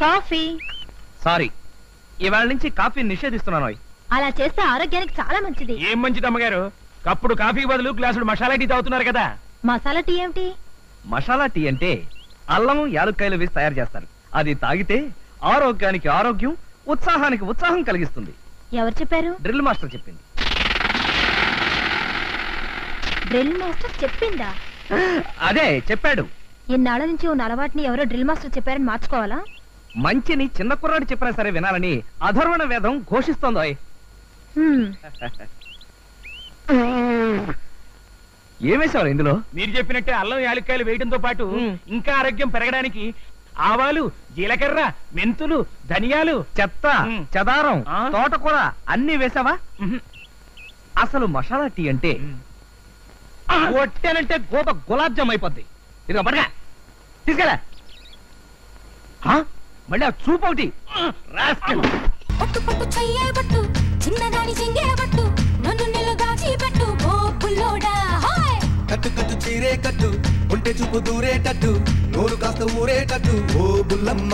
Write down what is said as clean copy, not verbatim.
Coffee. Sorry, ఇవాళ నుంచి coffee నిషేధిస్తున్నాను. అలా చేస్తే ఆరోగ్యానికి చాలా మంచిది. ఏం మంచిది అమ్మగారు? కప్పుడు కాఫీకి బదులు గ్లాసుడు మసాలా టీ తాగుతున్నారు కదా. మసాలా టీ ఏమిటి? మసాలా టీ అంటే అల్లం యాలుక్కాయలు వేసి తయారు చేస్తారు. అది తాగితే ఆరోగ్యానికి ఆరోగ్యం, ఉత్సాహానికి ఉత్సాహం కలిగిస్తుంది. ఎవరు చెప్పారు? డ్రిల్ మాస్టర్ చెప్పింది. డ్రిల్ మాస్టర్ చెప్పిందా? అదే చెప్పాడు. ఇన్నాళ్ళ నుంచి ఉన్న అలవాటుని ఎవరో డ్రిల్ మాస్టర్ చెప్పారని మార్చుకోవాలా? మంచిని చిన్న కుర్రాడు చెప్పినా సరే వినాలని అధర్వణ వేదం ఘోషిస్తోంది. ఏమేశారు ఇందులో? మీరు చెప్పినట్టే అల్లం యాలక్కాయలు వేయడంతో పాటు ఇంకా ఆరోగ్యం పెరగడానికి ఆవాలు, జీలకర్ర, మెంతులు, ధనియాలు, చెత్త, చెదారం, తోటకూర అన్ని వేసావా? అసలు మసాలా టీ అంటే ఒట్టేనంటే గోప గులాబ్ జామ్ అయిపోద్ది. ఇదిగో పడగా తీసుకెళ్ళా. మళ్ళీ ఆ చూపు ఒకటి. పట్టు పట్టు చెయ్యబట్టు చిన్నదాని చెంగేబట్టు నన్ను నిలుగాచి పెట్టు ఓ పుల్లోడా. హాయ్ కట్టు కట్టు చీరే కట్టు ఉంటే చూపు దూరేటట్టు నోరు కాస్త ఊరేటట్టు ఓ బుల్లమ్మ.